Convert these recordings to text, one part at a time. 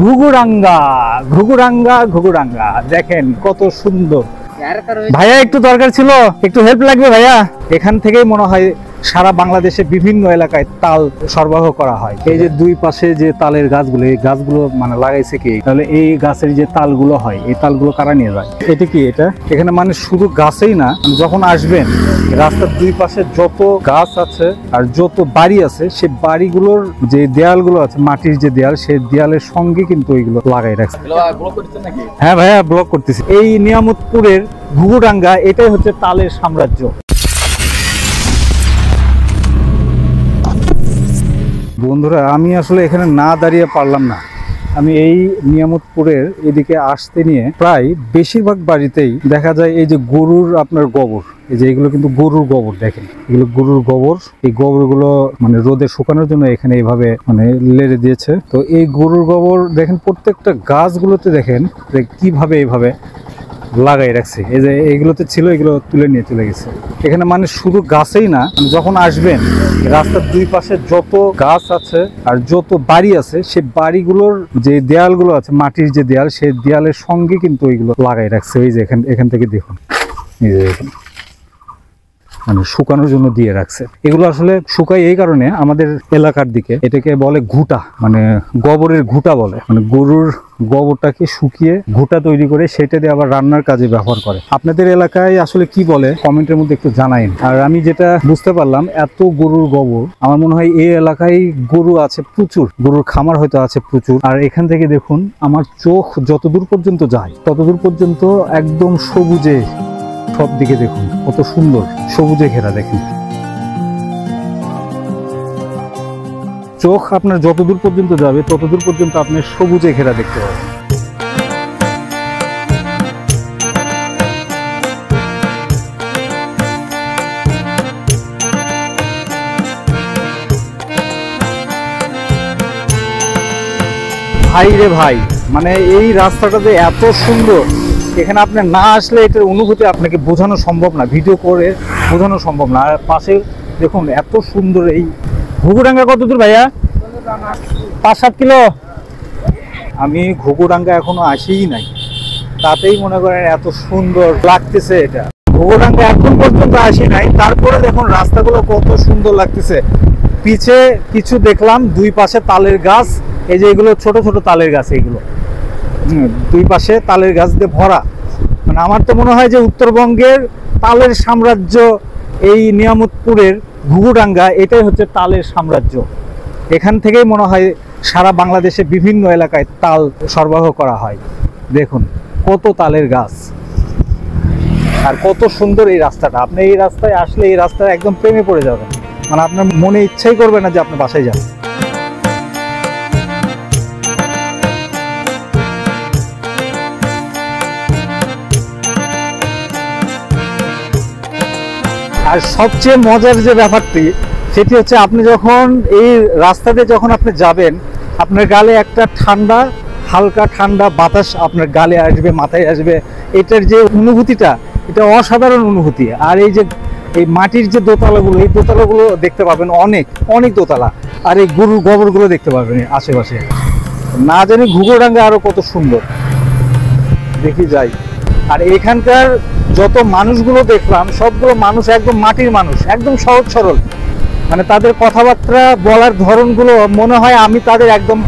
ঘুঘুরাঙ্গা ঘুঘুরাঙ্গা ঘুঘুরাঙ্গা দেখেন কত সুন্দর। ভাইয়া একটু দরকার ছিল, একটু হেল্প লাগবে ভাইয়া। এখান থেকেই মনে হয় সারা বাংলাদেশে বিভিন্ন এলাকায় তাল সরবরাহ করা হয়। এই যে দুই পাশে যে তালের গাছগুলো, এই গাছগুলো মানে লাগাইছে কি, তাহলে এই গাছের যে তালগুলো হয় এই তালগুলো কারা নিয়ে যায়? এটা কি এটা এখানে মানে শুধু গাছেই না, যখন আসবেন রাস্তার দুই পাশে যত গাছ আছে আর যত বাড়ি আছে সেই বাড়িগুলোর যে দেয়ালগুলো আছে, মাটির যে দেয়াল, সেই দেয়ালের সঙ্গে কিন্তু এইগুলো লাগাই রাখছে। হ্যাঁ ভাইয়া, ব্লক করতেছি। এই নিয়ামতপুরের ঘুঘুরাঙ্গা এটাই হচ্ছে তালের সাম্রাজ্য। বন্ধুরা, আমি আসলে এখানে না দাঁড়িয়ে পারলাম না। আমি এই নিয়ামতপুরের এদিকে আসতে নিয়ে প্রায় বেশিরভাগ বাড়িতেই দেখা যায় এই যে গরুর আপনার গোবর, এই যে এগুলো কিন্তু গরুর গোবর। দেখেন এগুলো গরুর গোবর। এই গোবরগুলো মানে রোদে শুকানোর জন্য এখানে এইভাবে মানে লেড়ে দিয়েছে। তো এই গরুর গোবর দেখেন প্রত্যেকটা গাছগুলোতে দেখেন কিভাবে এইভাবে লাগাই রাখছে। এই যে এইগুলোতে ছিল, এগুলো তুলে নিয়ে চলে গেছে। এখানে মানে শুধু গাছেই না, যখন আসবেন রাস্তার দুই পাশে যত গাছ আছে আর যত বাড়ি আছে সেই বাড়িগুলোর যে দেয়ালগুলো আছে, মাটির যে দেয়াল, সেই দেয়ালের সঙ্গে কিন্তু এইগুলো লাগাই রাখছে। এই যে এখান থেকে দেখুন, এই যে দেখুন মানে শুকানোর জন্য দিয়ে রাখছে। এগুলো আসলে শুকায় এই কারণে, আমাদের এলাকার দিকে এটাকে বলে ঘুটা, মানে গোবরের ঘুটা বলে। মানে গরুর গোবরটাকে শুকিয়ে ঘুটা তৈরি করে সেটা দিয়ে আবার রান্নার কাজে ব্যবহার করে। আপনাদের এলাকায় আসলে কি বলে কমেন্টের মধ্যে একটু জানাইন। আর আমি যেটা বুঝতে পারলাম, এত গরুর গোবর, আমার মনে হয় এই এলাকায় গরু আছে প্রচুর, গরুর খামার হয়তো আছে প্রচুর। আর এখান থেকে দেখুন, আমার চোখ যতদূর পর্যন্ত যায় ততদূর পর্যন্ত একদম সবুজে, সব দিকে দেখুন কত সুন্দর সবুজে ঘেরা। দেখেন চোখ আপনার যতদূর পর্যন্ত যাবে ততদূর পর্যন্ত আপনি সবুজে ঘেরা দেখতে পাবেন। ভাই রে ভাই, মানে এই রাস্তাটাতে এত সুন্দর, এখানে আপনি না আসলে এটার অনুভূতি আপনাকে বোঝানো সম্ভব না, ভিডিও করে বোঝানো সম্ভব না। আর পাশে দেখুন এত সুন্দর। এই ঘুঘুরাঙ্গা কত দূর ভাইয়া? 5-7 কিলো। আমি ঘুঘুরাঙ্গা এখনো আসিই নাই, তাতেই মনে করেন এত সুন্দর লাগতেছে। এটা ঘুঘুরাঙ্গা এখন পর্যন্ত আসি নাই, তারপরে দেখুন রাস্তাগুলো কত সুন্দর লাগতেছে। পিছে কিছু দেখলাম দুই পাশে তালের গাছ, এই যে এগুলো ছোট ছোট তালের গাছ, এইগুলো দুই পাশে তালের গাছ দিয়ে ভরা। মানে আমার তো মনে হয় যে উত্তরবঙ্গের তালের সাম্রাজ্য এই নিয়ামতপুরের ঘুঘুরাঙ্গা এটাই হচ্ছে তালের সাম্রাজ্য। এখান থেকেই মনে হয় সারা বাংলাদেশে বিভিন্ন এলাকায় তাল সরবরাহ করা হয়। দেখুন কত তালের গাছ আর কত সুন্দর এই রাস্তাটা। আপনি এই রাস্তায় আসলে এই রাস্তায় একদম প্রেমে পড়ে যাবেন, মানে আপনার মনে ইচ্ছাই করবে না যে আপনি বাসায় যান। আর সবচেয়ে মজার যে ব্যাপারটি সেটি হচ্ছে, আপনি যখন এই রাস্তাতে যখন আপনি যাবেন, আপনার গালে একটা ঠান্ডা, হালকা ঠান্ডা বাতাস আপনার গালে আসবে, মাথায় আসবে। এটার যে অনুভূতিটা, এটা অসাধারণ অনুভূতি। আর এই যে এই মাটির যে দোতলাগুলো, এই দোতলাগুলো দেখতে পাবেন, অনেক অনেক দোতলা। আর এই গরুর গোবরগুলো দেখতে পাবেন আশেপাশে। না জানি ঘুঘুরাঙ্গা আরো কত সুন্দর, দেখি যাই। আর এখানকার যত মানুষগুলো দেখলাম, সবগুলো মানুষ একদম মাটির মানুষ, একদম সহজ সরল। মানে তাদের কথাবার্তা বলার ধরনগুলো মনে হয় আমি তাদের একদম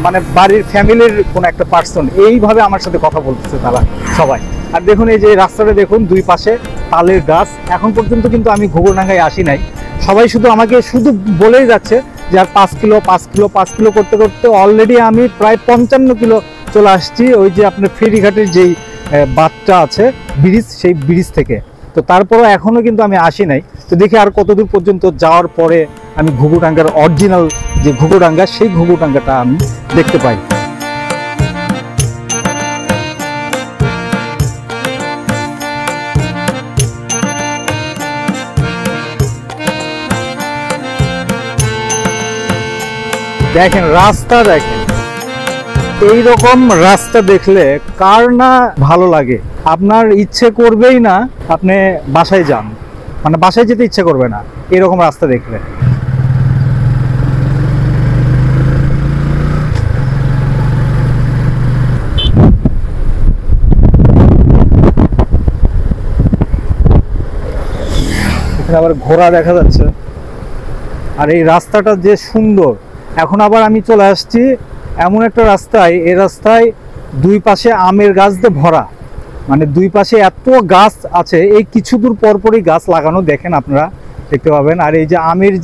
মানে বাড়ির ফ্যামিলির কোনো একটা পার্সন, এইভাবে আমার সাথে কথা বলতেছে তারা সবাই। আর দেখুন এই যে রাস্তাটা দেখুন, দুই পাশে তালের গাছ। এখন পর্যন্ত কিন্তু আমি ঘুঘুরাঙ্গায় আসি নাই। সবাই শুধু আমাকে শুধু বলেই যাচ্ছে যে আর 5 কিলো 5 কিলো 5 কিলো করতে করতে অলরেডি আমি প্রায় 55 কিলো চলে আসছি। ওই যে আপনার ফেরিঘাটের যেই বাঁধটা আছে, ব্রিজ, সেই ব্রিজ থেকে। তো তারপরও এখনো কিন্তু আমি আসি নাই। তো দেখি আর কতদূর পর্যন্ত যাওয়ার পরে আমি ঘুঘুরাঙ্গার অরিজিনাল যে ঘুঘুরাঙ্গা, সেই ঘুঘুরাঙ্গাটা আমি দেখতে পাই। দেখেন রাস্তা, দেখেন এইরকম রাস্তা দেখলে কার না ভালো লাগে? আপনার ইচ্ছে করবেই না আপনি বাসায় যান, মানে বাসায় যেতে ইচ্ছে করবে না এরকম রাস্তা দেখলে। আবার ঘোড়া দেখা যাচ্ছে। আর এই রাস্তাটা যে সুন্দর। এখন আবার আমি চলে আসছি এমন একটা রাস্তায়, এই রাস্তায় দুই পাশে আমের গাছ দিয়ে ভরা, মানে দুই পাশে এত গাছ আছে, এই কিছু দূর পরপরই গাছ লাগানো, দেখেন আপনারা দেখতে পাবেন। আর এই যে আমের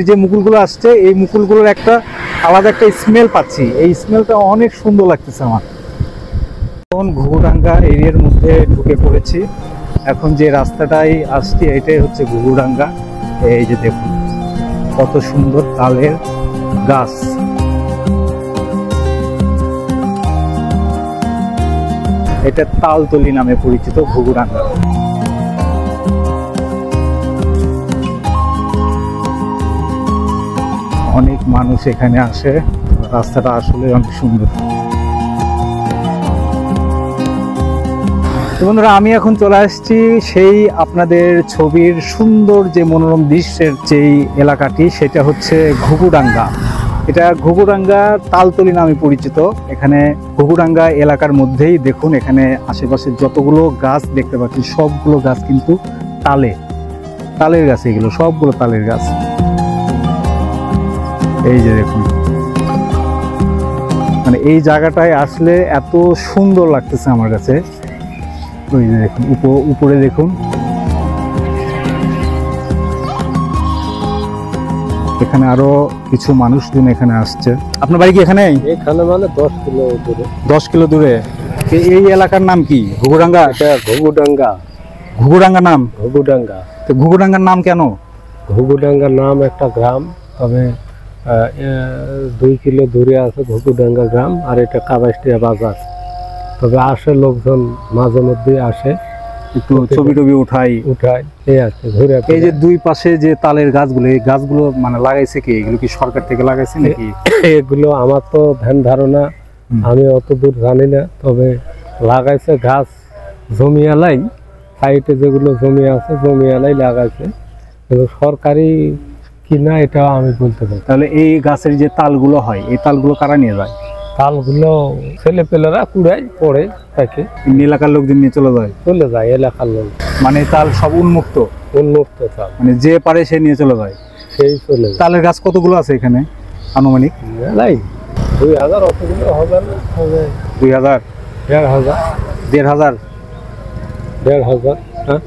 যে মুকুলগুলো আসছে, এই মুকুলগুলোর একটা আলাদা একটা স্মেল পাচ্ছি, এই স্মেলটা অনেক সুন্দর লাগতেছে আমার। এখন ঘুঘুডাঙ্গা এরিয়ার মধ্যে ঢুকে পড়েছি। এখন যে রাস্তাটাই আসছি এটাই হচ্ছে ঘুঘুডাঙ্গা। এই যে দেখুন কত সুন্দর তালের গাছ। এটা তালতলি নামে পরিচিত ঘুঘুডাঙ্গা। অনেক মানুষ এখানে আসে, রাস্তাটা আসলে অনেক সুন্দর। বন্ধুরা, আমি এখন চলে আসছি সেই আপনাদের ছবির সুন্দর যে মনোরম দৃশ্যের যেই এলাকাটি, সেটা হচ্ছে ঘুঘুডাঙ্গা। এটা ঘুঘুডাঙ্গা তালতলি নামে পরিচিত। এখানে ঘুঘুডাঙ্গা এলাকার মধ্যেই দেখুন, এখানে আশেপাশে যতগুলো গাছ দেখতে পাচ্ছি সবগুলো গাছ কিন্তু তালের গাছ, এগুলো সবগুলো তালের গাছ। এই যে দেখুন, মানে এই জায়গাটায় আসলে এত সুন্দর লাগতেছে আমার কাছে। ওই যে দেখুন উপরে দেখুন, এখানে আরো কিছু মানুষজন এখানে আসছে। আপনার বাড়ি কি এখানে? এখানে মানে 10 কিলো দূরে। 10 কিলো দূরে। এই এলাকার নাম কি? ঘুঘুডাঙ্গা? ঘুঘুডাঙ্গা নাম? ঘুঘুডাঙ্গা। তো ঘুঘুডাঙ্গার নাম কেন? ঘুঘুডাঙ্গার নাম একটা গ্রাম, তবে 2 কিলো দূরে আছে ঘুঘুডাঙ্গা গ্রাম, আর এটা কাবাসটিয়া বাজার। তবে আসে লোকজন, মাঝে মধ্যে আসে, একটু ছবি টবি উঠাই এই আছে ঘুরে। এই যে দুই পাশে যে তালের গাছগুলো, এই গাছগুলো মানে লাগাইছে কি? এগুলো কি সরকার থেকে লাগাইছে নাকি? এগুলো আমার তো ধ্যান ধারণা, আমি অত দূর জানি না, তবে লাগাইছে গাছ জমিয়ালাই, সাইডে যেগুলো জমি আছে জমিয়ালাই লাগাইছে, কিন্তু সরকারি কিনা এটাও আমি বলতে পারি। তাহলে এই গাছের যে তালগুলো হয়, এই তালগুলো কারা নিয়ে যায়? তালগুলো ছেলেপেলেরা কুড়াই পড়ে থাকে, এলাকার লোকজন নিয়ে চলে যায় এলাকার লোক। মানে তাল সব উন্মুক্ত তাল, মানে যে পারে সে নিয়ে চলে যায়, সেই চলে যায়। তালের গাছ কতগুলো আছে এখানে আনুমানিক? 2000 অতগুলো হবে না, হবে 2000, 1500, 1500। হ্যাঁ,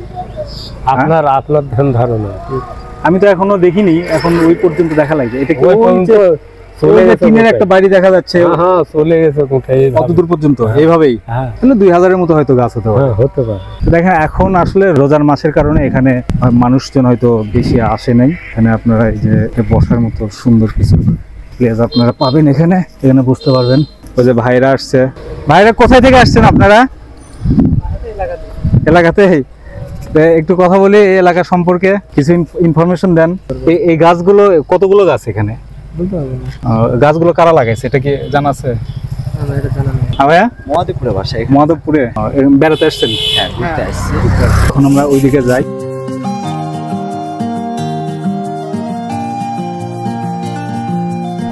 আপনার ধ্যান ধারণা। আমি তো এখনো দেখিনি, এখন ওই পর্যন্ত দেখা লাগছে। এটা একটা বাড়ি দেখা যাচ্ছে, চলে গেছে কোথায়, কত দূর পর্যন্ত? এইভাবেই 2000-এর মতো হয়তো গাছ হতে পারে। দেখেন, এখন আসলে রোজার মাসের কারণে এখানে মানুষজন হয়তো বেশি আসে নাই। এখানে আপনারা এই যে বসার মতো সুন্দর কিছু প্লেস আপনারা পাবেন, এখানে বুঝতে পারবেন। ওই যে ভাইরা আসছে। ভাইরা কোথায় থেকে আসছেন আপনারা? এলাকাতে। একটু কথা বলি এই এলাকা সম্পর্কে, কিছু ইনফরমেশন দেন। এই গাছগুলো কতগুলো গাছ এখানে? গাছগুলো কারা লাগাইছে এটা কি জানা আছে? মহাদেবপুরে বেড়াতে আসছেন? এখন আমরা ওইদিকে যাই।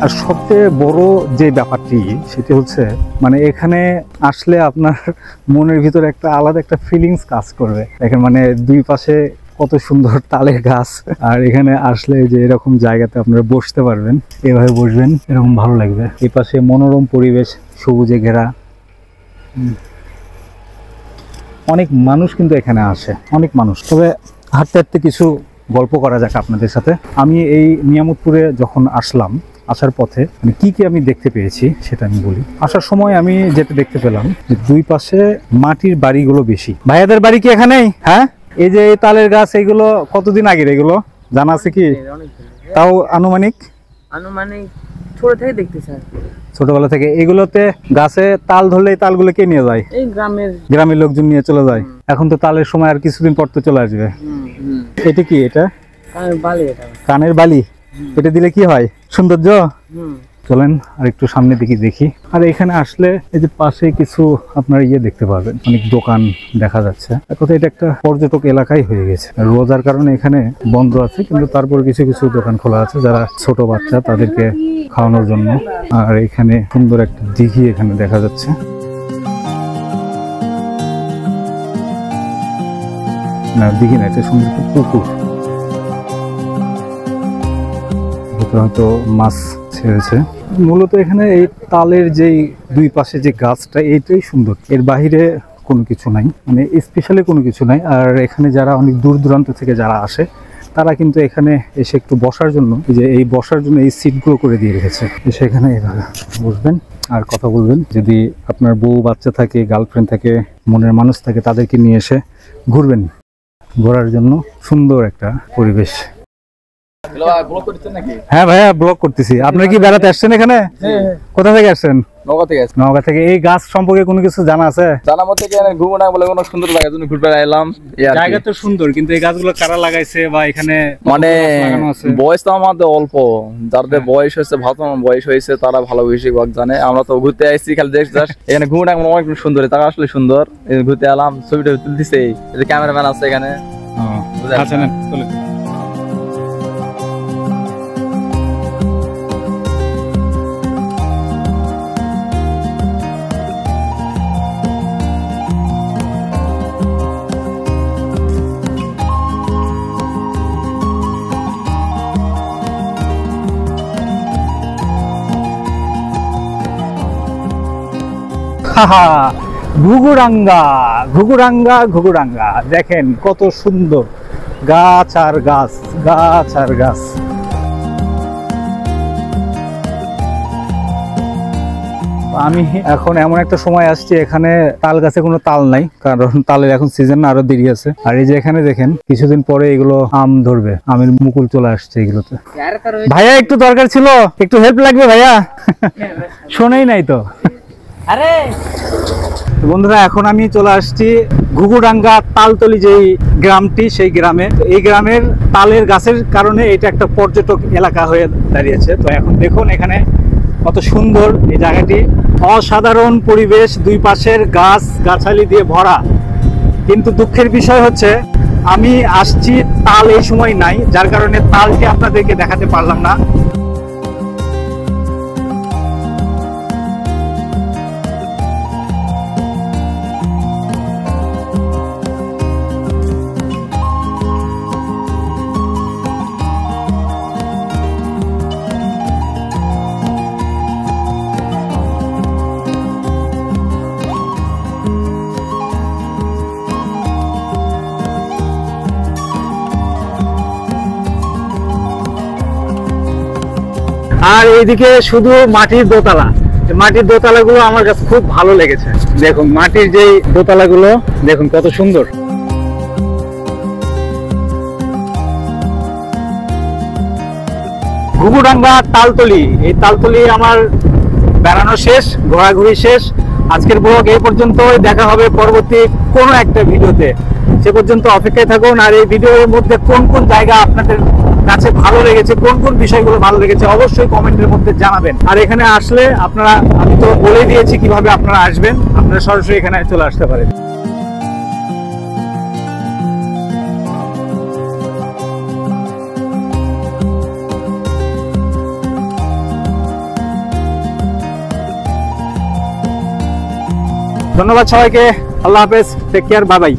আর সবচেয়ে বড় যে ব্যাপারটি সেটি হচ্ছে, মানে এখানে আসলে আপনার মনের ভিতরে একটা আলাদা একটা ফিলিংস কাজ করবে। দেখেন, মানে দুই পাশে কত সুন্দর তালের গাছ, আর এখানে আসলে যে এরকম জায়গাতে আপনারা বসতে পারবেন, এভাবে বসবেন, এরকম ভালো লাগবে। এই পাশে মনোরম পরিবেশ, সবুজে ঘেরা। অনেক মানুষ কিন্তু এখানে আসে, অনেক মানুষ। তবে হাঁটতে হাঁটতে কিছু গল্প করা যাক আপনাদের সাথে। আমি এই নিয়ামতপুরে যখন আসলাম, আসার পথে মানে কি আমি দেখতে পেয়েছি সেটা আমি বলি। আসার সময় আমি যেটা দেখতে পেলাম যে দুই পাশে মাটির বাড়িগুলো বেশি। ভাইয়াদের বাড়ি কি এখানেই? হ্যাঁ, এই যে এই তালের গাছ, এগুলো কতদিন আগের এগুলো জানা আছে কি? তাও আনুমানিক ছোট থেকে দেখতেছি, ছোটবেলা থেকে। এগুলোতে গাছে তাল ধরলে এই তালগুলো কে নিয়ে যায়? এই গ্রামের লোকজন নিয়ে চলে যায়। এখন তো তালের সময় আর কিছুদিন পর তো চলে আসবে। এটা কি? এটা কানের বালি। এটা দিলে কি হয়? সৌন্দর্য। চলেন আর একটু সামনের দিকে দেখি। আর এখানে আসলে এই যে পাশে কিছু আপনারা দেখতে পাবেন, অনেক দোকান দেখা যাচ্ছে। এখন এটা একটা পর্যটক এলাকায় হয়ে গেছে। রোজার কারণে এখানে বন্ধ আছে, কিন্তু তারপর কিছু কিছু দোকান খোলা আছে যারা ছোট বাচ্চা তাদেরকে খাওয়ানোর জন্য। আর এখানে সুন্দর একটা দিঘি এখানে দেখা যাচ্ছে। না, দিঘি না, এটা সুন্দর একটা পুকুর। হয়তো মাছ ছেড়েছে। মূলত এখানে এই তালের যেই দুই পাশে যে গাছটা, এইটাই সুন্দর, এর বাহিরে কোনো কিছু নাই, মানে স্পেশালি কোনো কিছু নাই। আর এখানে যারা অনেক দূর দূরান্ত থেকে যারা আসে তারা কিন্তু এখানে এসে একটু বসার জন্য, এই যে এই বসার জন্য এই সিটগুলো করে দিয়ে রেখেছে, এসে এখানে এইভাবে বসবেন আর কথা বলবেন। যদি আপনার বউ বাচ্চা থাকে, গার্লফ্রেন্ড থাকে, মনের মানুষ থাকে, তাদেরকে নিয়ে এসে ঘুরবেন। ঘোরার জন্য সুন্দর একটা পরিবেশ। হ্যাঁ ভাইয়া, ব্লগ করতেছি। আপনারা কি বেড়াতে আসছেন এখানে? কোথা থেকে আসছেন? নওগাঁ থেকে। এই গাছ সম্পর্কে কোনো কিছু জানা আছে? জানার মধ্যে ঘুমোনা বলে কোনো সুন্দর জায়গা জন্য ঘুরতে এলাম। জায়গা তো সুন্দর, কিন্তু এই গাছগুলো কারা লাগাইছে বা এখানে মানে বয়স তো আমাদের অল্প, যাদের বয়স হয়েছে, ভালো বয়স হয়েছে, তারা ভালো বেশি জানে। আমরা তো ঘুরতে আসছি খালি দেখ, এখানে ঘুমোনা অনেক সুন্দর, তারা আসলে সুন্দর। ঘুরতে এলাম, ছবিটা তুলতেছে, ক্যামেরাম্যান আছে এখানে। আচ্ছা না, চলে। ঘুঘুরাঙ্গা, ঘুঘুরাঙ্গা, ঘুঘুরাঙ্গা, দেখেন কত সুন্দর গাছ আর গাছ, গাছ আর গাছ। আমি এখন এমন একটা সময় আসছি, এখানে তাল গাছে কোনো তাল নাই, কারণ তালের এখন সিজন না, আরো দেরি আছে। আর এই যে এখানে দেখেন কিছুদিন পরে এগুলো আম ধরবে, আমের মুকুল চলে আসছে এগুলোতে। ভাইয়া একটু দরকার ছিল, একটু হেল্প লাগবে ভাইয়া। শোনেই নাই তো। আরে বন্ধুরা, এখন আমি চলে আসছি ঘুঘুরাঙ্গা তালতলি যেই গ্রামটি, সেই গ্রামে। এই গ্রামের তালের গাছের কারণে এটা একটা পর্যটক এলাকা হয়ে দাঁড়িয়েছে। তো এখন দেখুন এখানে কত সুন্দর এই জায়গাটি, অসাধারণ পরিবেশ, দুই পাশের গাছ গাছালি দিয়ে ভরা। কিন্তু দুঃখের বিষয় হচ্ছে আমি আসছি, তাল এই সময় নাই, যার কারণে তালটি আপনাদেরকে দেখাতে পারলাম না। আর এইদিকে শুধু মাটির দোতলা, মাটির দোতলাগুলো আমার কাছে খুব ভালো লেগেছে। দেখুন মাটির যেই দোতলাগুলো, দেখুন কত সুন্দর। ঘুঘুরাঙ্গা তালতলি, এই তালতলি আমার বেড়ানো শেষ, ঘোরাঘুরি শেষ। আজকের ব্লগ এই পর্যন্তই, দেখা হবে পরবর্তী কোনো একটা ভিডিওতে। সে পর্যন্ত অপেক্ষায় থাকুন। আর এই ভিডিওর মধ্যে কোন কোন জায়গা আপনাদের কাছে ভালো লেগেছে, কোন কোন বিষয়গুলো ভালো লেগেছে, অবশ্যই কমেন্টের মধ্যে জানাবেন। আর এখানে আসলে আপনারা, আমি তো বলে দিয়েছি কিভাবে আপনারা আসবেন, আপনারা সরাসরি এখানে চলে আসতে পারেন। ধন্যবাদ সবাইকে, আল্লাহ হাফেজ, টেক কেয়ার, বাই বাই।